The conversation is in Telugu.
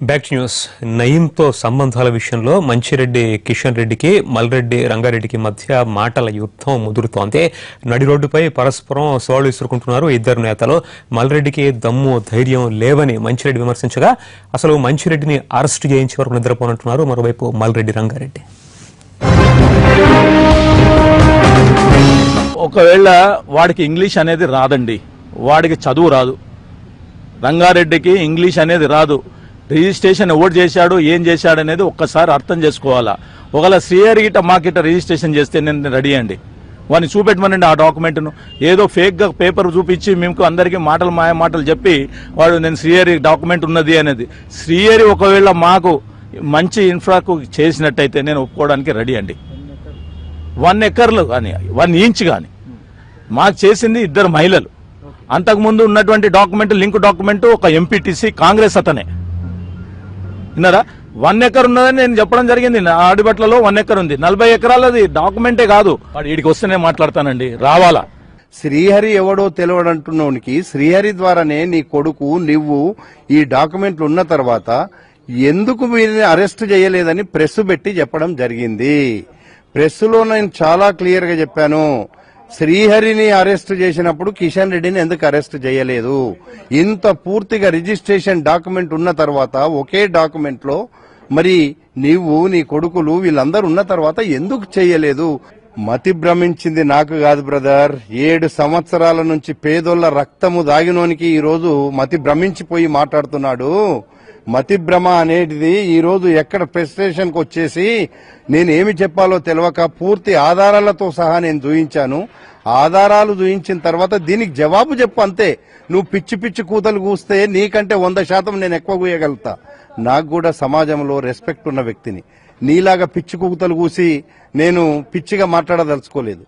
Back news. నయీంతో సంబంధాల విషయంలో మంచిరెడ్డి కిషన్ రెడ్డికి మల్రెడ్డి రంగారెడ్డికి మధ్య మాటల యుద్ధం ముదురుతోంది. నడి రోడ్డుపై పరస్పరం సవాళ్లు విసురుకుంటున్నారు ఇద్దరు నేతలు. మల్రెడ్డికి దమ్ము ధైర్యం లేవని మంచిరెడ్డి విమర్శించగా అసలు మంచిరెడ్డిని అరెస్టు చేయించే వరకు నిద్రపోనంటున్నారు మరోవైపు మల్రెడ్డి రంగారెడ్డి. ఒకవేళ వాడికి ఇంగ్లీష్ అనేది రాదండి, వాడికి చదువు రాదు, రంగారెడ్డికి ఇంగ్లీష్ అనేది రాదు. రిజిస్ట్రేషన్ ఎవరు చేశాడు ఏం చేశాడు అనేది ఒక్కసారి అర్థం చేసుకోవాలా. ఒకవేళ శ్రీహరి గిట్ట మాకిట రిజిస్ట్రేషన్ చేస్తే నేను రెడీ అండి, వాడిని చూపెట్టమనండి ఆ డాక్యుమెంట్ను. ఏదో ఫేక్గా పేపర్ చూపించి మేము అందరికీ మాయ మాటలు చెప్పి వాడు నేను శ్రీహరి డాక్యుమెంట్ ఉన్నది అనేది. శ్రీహరి ఒకవేళ మాకు మంచి ఇన్ఫ్రాకు చేసినట్టయితే నేను ఒప్పుకోవడానికి రెడీ అండి. 1 ఎకర్లు కానీ 1 ఇంచ్ కానీ మాకు చేసింది ఇద్దరు మహిళలు. అంతకుముందు ఉన్నటువంటి డాక్యుమెంట్ లింక్ డాక్యుమెంట్ ఒక ఎంపీటీసీ కాంగ్రెస్ అతనే విన్నారా. 1 ఎకర్ ఉన్నదని నేను చెప్పడం జరిగింది. ఆడిబట్లలో 1 ఎకర్ ఉంది, 40 ఎకరాలది డాక్యుమెంటే కాదు. వాడు వీడికి వస్తేనే మాట్లాడతానండి, రావాలా. శ్రీహరి ఎవడో తెలియడంటున్నోనికి శ్రీహరి ద్వారానే నీ కొడుకు నువ్వు ఈ డాక్యుమెంట్లు ఉన్న తర్వాత ఎందుకు వీరిని అరెస్ట్ చేయలేదని ప్రెస్ పెట్టి చెప్పడం జరిగింది. ప్రెస్లో నేను చాలా క్లియర్ గా చెప్పాను, శ్రీహరిని అరెస్ట్ చేసినప్పుడు కిషన్ రెడ్డిని ఎందుకు అరెస్ట్ చేయలేదు? ఇంత పూర్తిగా రిజిస్ట్రేషన్ డాక్యుమెంట్ ఉన్న తర్వాత ఒకే డాక్యుమెంట్ లో మరి నీవు నీ కొడుకులు వీళ్ళందరూ ఉన్న తర్వాత ఎందుకు చేయలేదు? మతి భ్రమించింది నాకు కాదు బ్రదర్. 7 సంవత్సరాల నుంచి పేదోళ్ల రక్తము దాగినోనికి ఈ రోజు మతి భ్రమించిపోయి మాట్లాడుతున్నాడు. మతి భ్రమ అనేది ఈ రోజు ఎక్కడ ప్రెస్ స్టేషన్ కు వచ్చేసి నేనేమి చెప్పాలో తెలియక పూర్తి ఆధారాలతో సహా నేను చూయించాను. ఆధారాలు చూయించిన తర్వాత దీనికి జవాబు చెప్పు అంతే. నువ్వు పిచ్చి పిచ్చి కూతలు కూస్తే నీకంటే 100% నేను ఎక్కువ కూయగలుగుతా. నాకు కూడా సమాజంలో రెస్పెక్ట్ ఉన్న వ్యక్తిని. నీలాగా పిచ్చి కూతలు కూసి నేను పిచ్చిగా మాట్లాడదలుచుకోలేదు.